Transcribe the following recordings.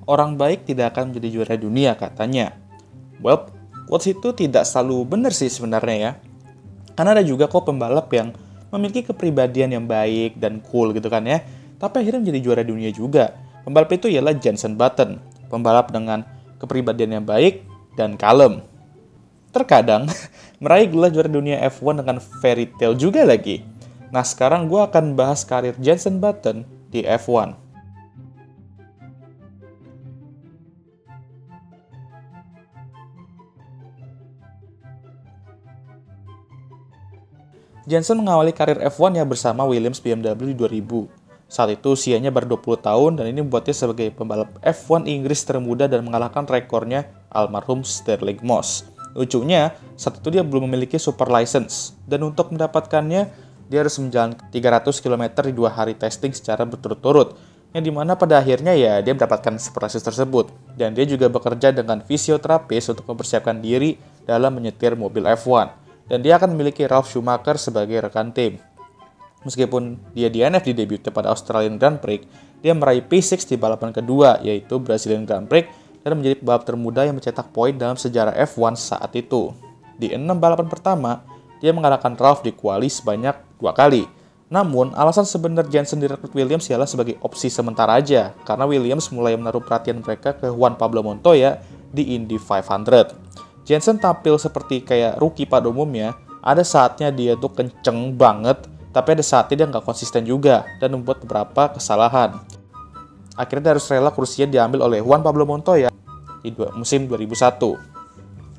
orang baik tidak akan menjadi juara dunia katanya. Well, quotes itu tidak selalu benar sih sebenarnya ya. Karena ada juga kok pembalap yang memiliki kepribadian yang baik dan cool gitu kan ya, tapi akhirnya menjadi juara dunia juga. Pembalap itu ialah Jenson Button, pembalap dengan kepribadian yang baik dan kalem. Terkadang, meraih gelar juara dunia F1 dengan fairy tale juga lagi. Nah, sekarang gue akan bahas karir Jenson Button di F1. Jenson mengawali karir F1-nya bersama Williams BMW di 2000. Saat itu usianya baru 20 tahun dan ini membuatnya sebagai pembalap F1 Inggris termuda dan mengalahkan rekornya almarhum Stirling Moss. Lucunya, saat itu dia belum memiliki super license, dan untuk mendapatkannya, dia harus menjalankan 300 km di 2 hari testing secara berturut-turut, yang dimana pada akhirnya ya dia mendapatkan super license tersebut, dan dia juga bekerja dengan fisioterapis untuk mempersiapkan diri dalam menyetir mobil F1, dan dia akan memiliki Ralf Schumacher sebagai rekan tim. Meskipun dia DNF di debutnya pada Australian Grand Prix, dia meraih P6 di balapan kedua, yaitu Brazilian Grand Prix, dan menjadi pembalap termuda yang mencetak poin dalam sejarah F1 saat itu. Di 6 balapan pertama, dia mengalahkan Ralf di kuali sebanyak 2 kali. Namun, alasan sebenarnya Jenson direkrut Williams ialah sebagai opsi sementara aja, karena Williams mulai menaruh perhatian mereka ke Juan Pablo Montoya di Indy 500. Jenson tampil seperti kayak rookie pada umumnya, ada saatnya dia tuh kenceng banget, tapi ada saatnya dia nggak konsisten juga, dan membuat beberapa kesalahan. Akhirnya dia harus rela kursinya diambil oleh Juan Pablo Montoya di musim 2001.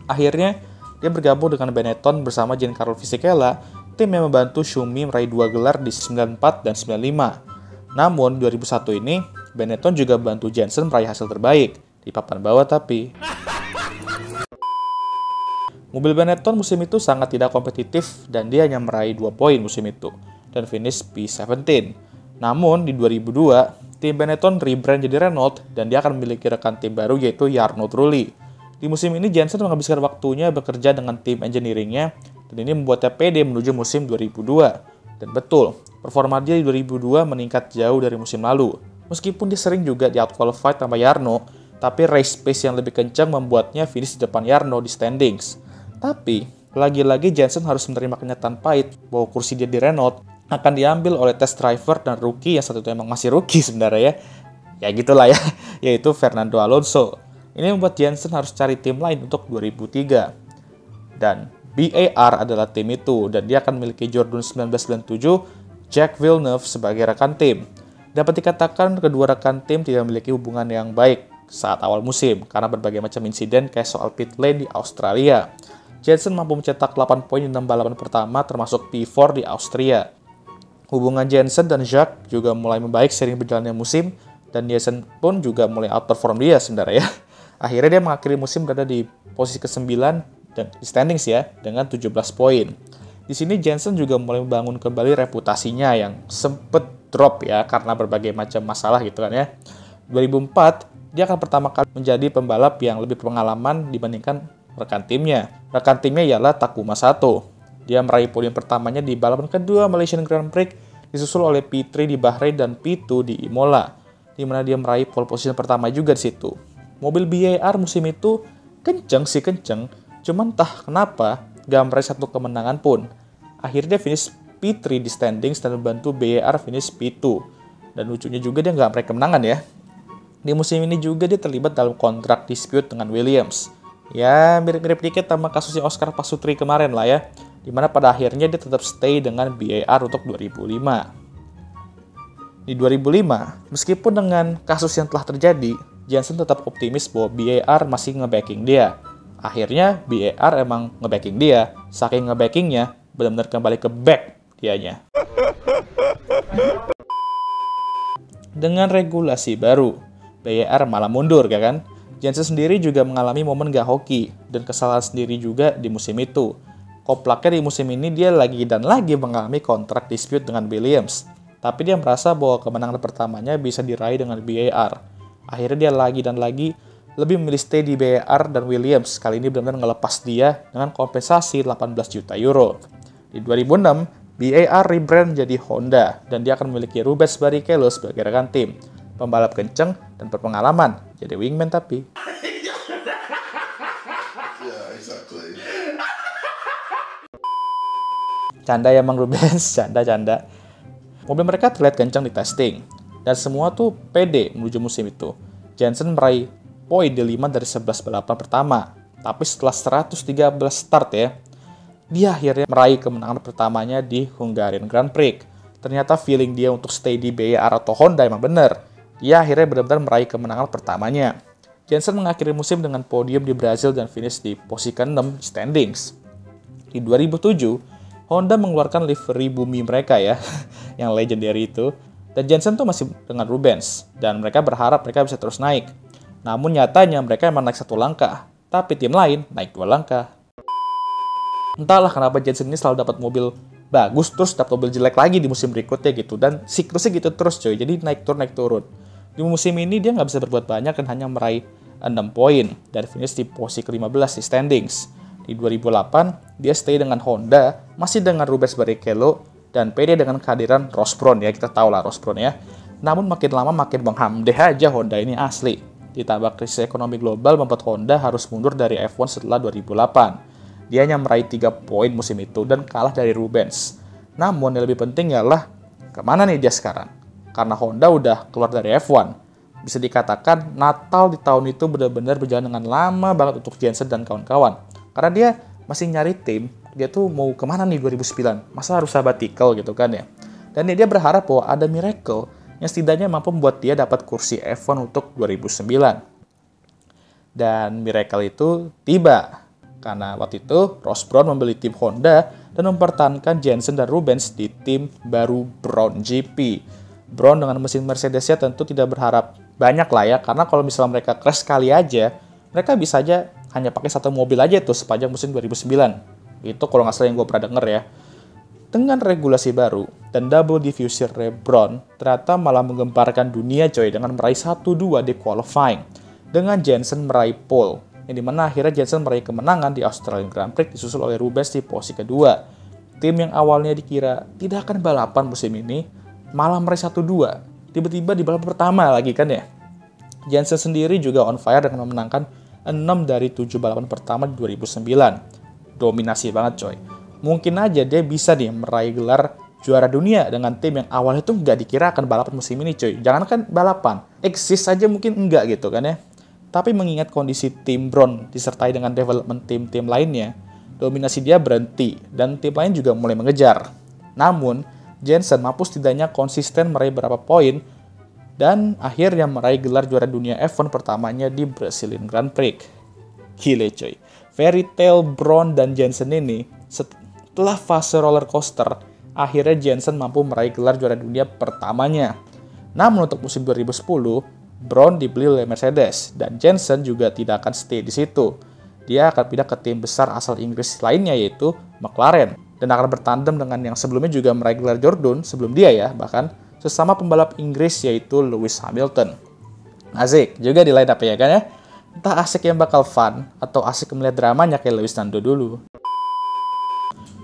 Akhirnya, dia bergabung dengan Benetton bersama Giancarlo Fisichella, tim yang membantu Schumi meraih 2 gelar di 94 dan 95. Namun, 2001 ini, Benetton juga bantu Jenson meraih hasil terbaik, di papan bawah tapi. Mobil Benetton musim itu sangat tidak kompetitif dan dia hanya meraih 2 poin musim itu, dan finish P17. Namun, di 2002, tim Benetton rebrand jadi Renault dan dia akan memiliki rekan tim baru yaitu Jarno Trulli. Di musim ini Jenson menghabiskan waktunya bekerja dengan tim engineering-nya dan ini membuatnya pede menuju musim 2002. Dan betul, performa dia di 2002 meningkat jauh dari musim lalu. Meskipun dia sering juga di out-qualified sama Jarno, tapi race pace yang lebih kencang membuatnya finish di depan Jarno di standings. Tapi, lagi-lagi Jenson harus menerima kenyataan pahit bahwa kursi dia di Renault akan diambil oleh test driver dan rookie yang satu itu emang masih rookie sebenarnya ya. Ya gitulah ya, yaitu Fernando Alonso. Ini membuat Jenson harus cari tim lain untuk 2003. Dan BAR adalah tim itu, dan dia akan memiliki Jordan 1997, Jack Villeneuve sebagai rekan tim. Dapat dikatakan kedua rekan tim tidak memiliki hubungan yang baik saat awal musim, karena berbagai macam insiden kayak soal pit lane di Australia. Jenson mampu mencetak 8 poin di 6 balapan pertama termasuk P4 di Austria. Hubungan Jenson dan Jacques juga mulai membaik seiring berjalannya musim, dan Jenson pun juga mulai outperform dia sebenarnya ya. Akhirnya dia mengakhiri musim berada di posisi ke-9 dan di standings ya, dengan 17 poin. Di sini Jenson juga mulai membangun kembali reputasinya yang sempat drop ya, karena berbagai macam masalah gitu kan ya. 2004, dia akan pertama kali menjadi pembalap yang lebih berpengalaman dibandingkan rekan timnya. Rekan timnya ialah Takuma Sato. Dia meraih podium pertamanya di balapan kedua Malaysian Grand Prix, disusul oleh P3 di Bahrain dan P2 di Imola, di mana dia meraih pole position pertama juga di situ. Mobil BAR musim itu kenceng, cuman entah kenapa gak meraih satu kemenangan pun. Akhirnya dia finish P3 di standings dan membantu BAR finish P2. Dan lucunya juga dia gak meraih kemenangan ya. Di musim ini juga dia terlibat dalam kontrak dispute dengan Williams. Ya mirip-mirip dikit sama kasusnya Oscar Pasutri kemarin lah ya. Dimana pada akhirnya dia tetap stay dengan BAR untuk 2005. Di 2005, meskipun dengan kasus yang telah terjadi, Jenson tetap optimis bahwa BAR masih nge-backing dia. Akhirnya BAR emang nge-backing dia, saking nge-backingnya benar-benar kembali ke back dianya. Dengan regulasi baru, BAR malah mundur kan? Jenson sendiri juga mengalami momen gak hoki dan kesalahan sendiri juga di musim itu. Koplaknya di musim ini dia lagi dan lagi mengalami kontrak dispute dengan Williams. Tapi dia merasa bahwa kemenangan pertamanya bisa diraih dengan BAR. Akhirnya dia lagi dan lagi lebih memilih stay di BAR dan Williams. Kali ini benar-benar ngelepas dia dengan kompensasi 18 juta euro. Di 2006, BAR rebrand jadi Honda dan dia akan memiliki Rubens Barrichello sebagai rekan tim. Pembalap kenceng dan berpengalaman. jadi wingman tapi. Yeah, exactly. Canda ya Mang Rubens, canda. Mobil mereka terlihat kencang di testing, dan semua tuh pede menuju musim itu. Jensen meraih poin di 5 dari 11 balapan pertama, tapi setelah 113 start ya, dia akhirnya meraih kemenangan pertamanya di Hungarian Grand Prix. Ternyata feeling dia untuk stay di BR atau Honda emang bener. Dia akhirnya benar-benar meraih kemenangan pertamanya. Jensen mengakhiri musim dengan podium di Brazil dan finish di posisi ke-6 standings. Di 2007, Honda mengeluarkan livery bumi mereka ya, yang legendary itu. Dan Jensen tuh masih dengan Rubens, dan mereka berharap mereka bisa terus naik. Namun nyatanya mereka emang naik 1 langkah, tapi tim lain naik 2 langkah. Entahlah kenapa Jensen ini selalu dapat mobil bagus, terus dapat mobil jelek lagi di musim berikutnya gitu. Dan siklusnya gitu terus coy, jadi naik turun. Di musim ini dia nggak bisa berbuat banyak dan hanya meraih 6 poin, dan finish di posisi ke-15 di standings. Di 2008, dia stay dengan Honda, masih dengan Rubens Barrichello, dan pede dengan kehadiran Ross Brown ya, kita tahu lah Ross Brown ya. Namun makin lama makin menghamdeh aja Honda ini asli. Ditambah krisis ekonomi global membuat Honda harus mundur dari F1 setelah 2008. Dia hanya meraih 3 poin musim itu dan kalah dari Rubens. Namun yang lebih penting ialah kemana nih dia sekarang? Karena Honda udah keluar dari F1. Bisa dikatakan Natal di tahun itu benar-benar berjalan dengan lama banget untuk Jensen dan kawan-kawan. Karena dia masih nyari tim, dia tuh mau kemana nih 2009? Masa harus sabbatical gitu kan ya? Dan dia berharap bahwa ada miracle yang setidaknya mampu membuat dia dapat kursi F1 untuk 2009. Dan miracle itu tiba. Karena waktu itu Ross Brown membeli tim Honda dan mempertahankan Jensen dan Rubens di tim baru Brown GP. Brown dengan mesin Mercedes-nya tentu tidak berharap banyak lah ya, karena kalau misalnya mereka crash sekali aja, mereka bisa aja hanya pakai 1 mobil aja tuh sepanjang musim 2009. Itu kalau nggak salah yang gue pernah denger ya. Dengan regulasi baru dan double diffuser Brown ternyata malah menggemparkan dunia coy dengan meraih 1-2 di qualifying. Dengan Jensen meraih pole, yang dimana akhirnya Jensen meraih kemenangan di Australian Grand Prix disusul oleh Rubens di posisi kedua. Tim yang awalnya dikira tidak akan balapan musim ini, malah meraih 1-2. Tiba-tiba di balapan pertama lagi kan ya. Jensen sendiri juga on fire dengan memenangkan 6 dari 7 balapan pertama di 2009. Dominasi banget coy. Mungkin aja dia bisa nih meraih gelar juara dunia dengan tim yang awalnya tuh nggak dikira akan balapan musim ini coy. Jangankan balapan, exist aja mungkin enggak gitu kan ya. Tapi mengingat kondisi tim Brown disertai dengan development tim-tim lainnya, dominasi dia berhenti dan tim lain juga mulai mengejar. Namun, Jensen mampu setidaknya konsisten meraih beberapa poin dan akhirnya meraih gelar juara dunia F1 pertamanya di Brazilian Grand Prix. Gile coy. Fairy tale Brown dan Jensen ini setelah fase roller coaster, akhirnya Jensen mampu meraih gelar juara dunia pertamanya. Namun untuk musim 2010, Brown dibeli oleh Mercedes dan Jensen juga tidak akan stay di situ. Dia akan pindah ke tim besar asal Inggris lainnya yaitu McLaren dan akan bertandem dengan yang sebelumnya juga meraih gelar Jordan sebelum dia ya, bahkan sesama pembalap Inggris yaitu Lewis Hamilton. Asik juga di line up ya kan ya. Entah asik yang bakal fun atau asik melihat dramanya kayak Lewis Nando dulu.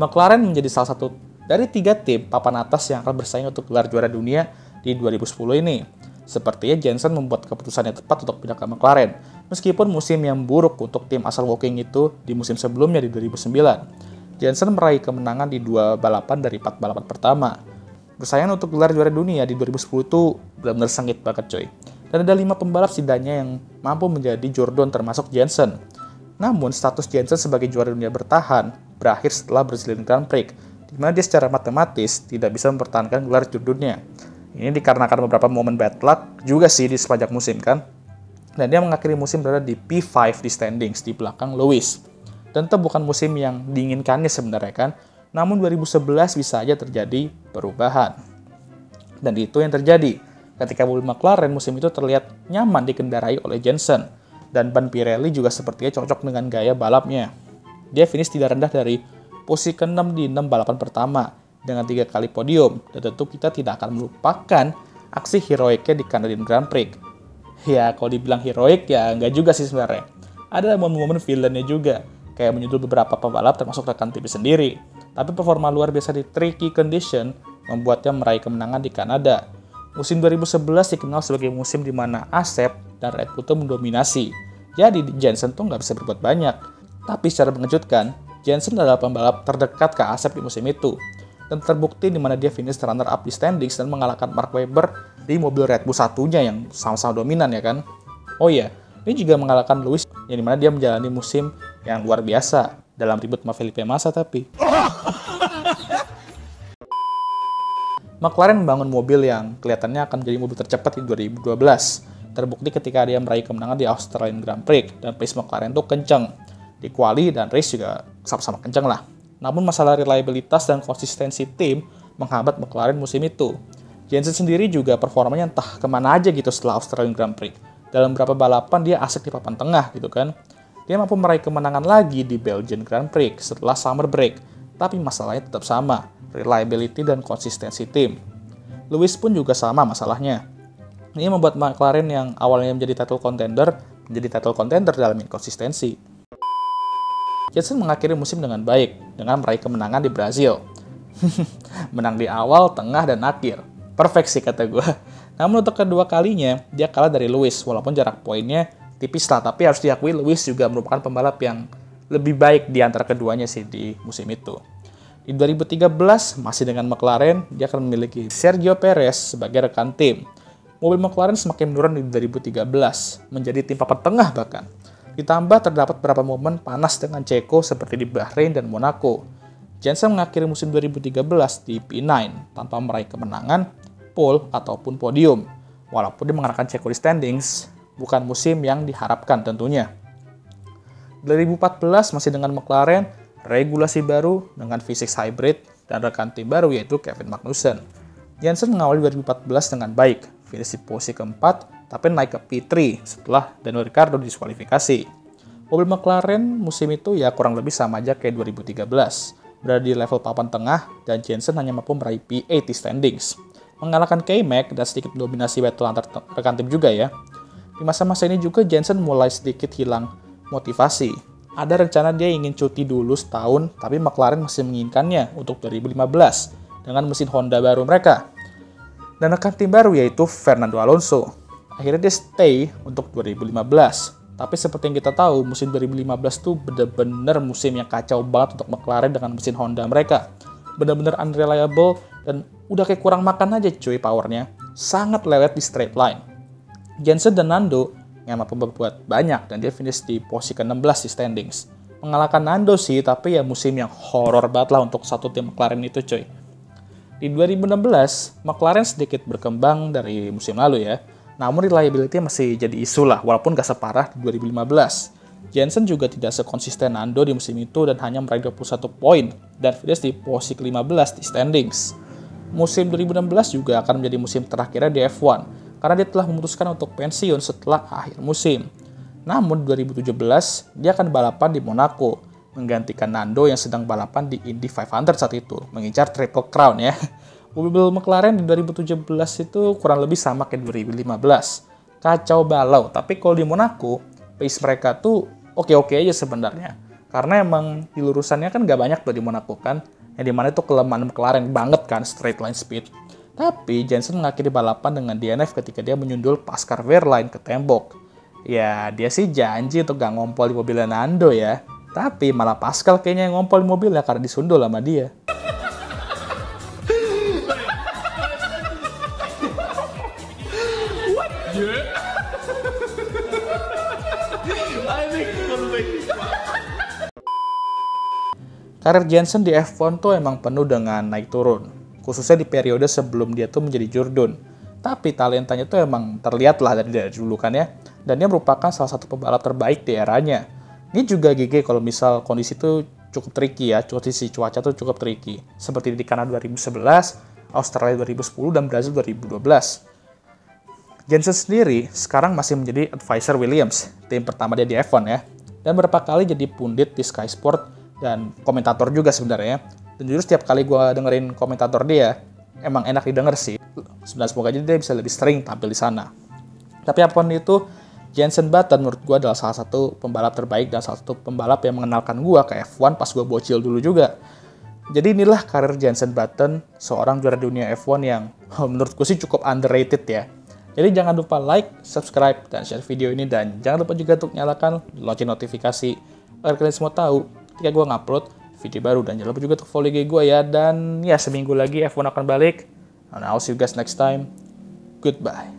McLaren menjadi salah satu dari 3 tim papan atas yang akan bersaing untuk gelar juara dunia di 2010 ini. Sepertinya Jensen membuat keputusan yang tepat untuk pindah ke McLaren, meskipun musim yang buruk untuk tim asal Woking itu di musim sebelumnya di 2009. Jensen meraih kemenangan di 2 balapan dari 4 balapan pertama. Bersaing untuk gelar juara dunia di 2010 itu benar-benar sengit banget coy. Dan ada 5 pembalap setidaknya yang mampu menjadi Jordan termasuk Jensen. Namun status Jensen sebagai juara dunia bertahan berakhir setelah Brazilian Grand Prix, di mana dia secara matematis tidak bisa mempertahankan gelar Jordannya. Ini dikarenakan beberapa momen bad luck juga sih di sepanjang musim kan. Dan dia mengakhiri musim berada di P5 di standings di belakang Lewis. Tentu bukan musim yang diinginkannya sebenarnya kan. Namun 2011 bisa aja terjadi perubahan. Dan itu yang terjadi ketika mobil McLaren musim itu terlihat nyaman dikendarai oleh Jensen. Dan ban Pirelli juga sepertinya cocok dengan gaya balapnya. Dia finish tidak rendah dari posisi ke-6 di 6 balapan pertama dengan 3 kali podium. Dan tentu kita tidak akan melupakan aksi heroiknya di Canadian Grand Prix. Ya kalau dibilang heroik ya nggak juga sih sebenarnya. Ada momen-momen villainnya juga, kayak menyundul beberapa pembalap termasuk rekan tim sendiri. Tapi performa luar biasa di tricky condition membuatnya meraih kemenangan di Kanada. Musim 2011 dikenal sebagai musim di mana Asep dan Red Bull tuh mendominasi. Jadi Jensen tuh nggak bisa berbuat banyak. Tapi secara mengejutkan, Jensen adalah pembalap terdekat ke Asep di musim itu. Dan terbukti di mana dia finish runner-up di standings dan mengalahkan Mark Webber di mobil Red Bull satunya yang sama-sama dominan ya kan. Oh iya, ini juga mengalahkan Lewis yang dimana dia menjalani musim yang luar biasa dalam ribut sama Felipe Massa tapi. McLaren membangun mobil yang kelihatannya akan menjadi mobil tercepat di 2012. Terbukti ketika dia meraih kemenangan di Australian Grand Prix dan pace McLaren tuh kenceng. Di quali dan race juga sama-sama kenceng lah. Namun masalah reliabilitas dan konsistensi tim menghambat McLaren musim itu. Jensen sendiri juga performanya entah kemana aja gitu setelah Australian Grand Prix. Dalam beberapa balapan dia asik di papan tengah gitu kan. Dia mampu meraih kemenangan lagi di Belgian Grand Prix setelah summer break. Tapi masalahnya tetap sama, reliability dan konsistensi tim. Lewis pun juga sama masalahnya. Ini membuat McLaren yang awalnya menjadi title contender dalam inkonsistensi. Jensen mengakhiri musim dengan baik, dengan meraih kemenangan di Brazil. Menang di awal, tengah, dan akhir. Perfect sih kata gue. Namun untuk kedua kalinya, dia kalah dari Lewis, walaupun jarak poinnya tipis lah. Tapi harus diakui Lewis juga merupakan pembalap yang lebih baik di antara keduanya sih di musim itu. Di 2013, masih dengan McLaren, dia akan memiliki Sergio Perez sebagai rekan tim. Mobil McLaren semakin menurun di 2013, menjadi tim papan tengah bahkan. Ditambah terdapat beberapa momen panas dengan Checo seperti di Bahrain dan Monaco. Jensen mengakhiri musim 2013 di P9 tanpa meraih kemenangan, pole, ataupun podium. Walaupun dia mengalahkan Checo di standings, bukan musim yang diharapkan tentunya. 2014 masih dengan McLaren, regulasi baru dengan V6 hybrid dan rekan tim baru yaitu Kevin Magnussen. Jensen mengawali 2014 dengan baik, finish di posisi keempat, tapi naik ke P3 setelah Daniel Ricciardo didiskualifikasi. Mobil McLaren musim itu ya kurang lebih sama aja kayak 2013, berada di level papan tengah dan Jensen hanya mampu meraih P8 di standings. Mengalahkan K-Mag dan sedikit dominasi battle antar rekan tim juga ya. Di masa-masa ini juga Jensen mulai sedikit hilang motivasi. Ada rencana dia ingin cuti dulu setahun, tapi McLaren masih menginginkannya untuk 2015 dengan mesin Honda baru mereka. Dan rekan tim baru yaitu Fernando Alonso. Akhirnya dia stay untuk 2015. Tapi seperti yang kita tahu, musim 2015 tuh bener-bener musim yang kacau banget untuk McLaren dengan mesin Honda mereka. Bener-bener unreliable dan udah kayak kurang makan aja cuy powernya. Sangat lewat di straight line. Jensen dan Nando yang mampu berbuat banyak dan dia finish di posisi ke-16 di standings. Mengalahkan Nando sih, tapi ya musim yang horor banget lah untuk satu tim McLaren itu cuy. Di 2016, McLaren sedikit berkembang dari musim lalu ya. Namun reliability masih jadi isu lah, walaupun gak separah di 2015. Jensen juga tidak sekonsisten Nando di musim itu dan hanya meraih 21 poin dan finish di posisi ke-15 di standings. Musim 2016 juga akan menjadi musim terakhirnya di F1, karena dia telah memutuskan untuk pensiun setelah akhir musim. Namun 2017, dia akan balapan di Monaco, menggantikan Nando yang sedang balapan di Indy 500 saat itu, mengincar Triple Crown ya. Mobil McLaren di 2017 itu kurang lebih sama kayak 2015. Kacau balau, tapi kalau di Monaco, pace mereka tuh oke-oke aja sebenarnya. Karena emang di lurusannya kan gak banyak tuh di Monaco kan, yang dimana itu kelemahan McLaren banget kan, straight line speed. Tapi Jensen mengakhiri balapan dengan DNF ketika dia menyundul Pascal Wehrlein ke tembok. Ya, dia sih janji untuk gak ngompol di mobilnya Nando ya. Tapi malah Pascal kayaknya yang ngompol di mobilnya karena disundul sama dia. Karir Jensen di F1 tuh emang penuh dengan naik turun, khususnya di periode sebelum dia tuh menjadi jurdun. Tapi talentanya tuh emang terlihat lah dari dulu kan ya, dan dia merupakan salah satu pembalap terbaik di eranya. Ini juga GG kalau misal kondisi tuh cukup tricky ya, kondisi cuaca tuh cukup tricky. Seperti di Kanada 2011, Australia 2010, dan Brazil 2012. Jensen sendiri sekarang masih menjadi advisor Williams, tim pertama dia di F1 ya. Dan beberapa kali jadi pundit di Sky Sport dan komentator juga sebenarnya. Dan jujur setiap kali gue dengerin komentator dia, emang enak didengar sih. Sebenarnya semoga aja dia bisa lebih sering tampil di sana. Tapi apapun itu, Jensen Button menurut gue adalah salah satu pembalap terbaik dan salah satu pembalap yang mengenalkan gue ke F1 pas gue bocil dulu juga. Jadi inilah karir Jensen Button, seorang juara dunia F1 yang menurut gue sih cukup underrated ya. Jadi jangan lupa like, subscribe, dan share video ini. Dan jangan lupa juga untuk nyalakan lonceng notifikasi agar kalian semua tahu ketika gue ngupload video baru. Dan jangan lupa juga untuk follow IG gue ya. Dan ya seminggu lagi F1 akan balik. And I'll see you guys next time. Goodbye.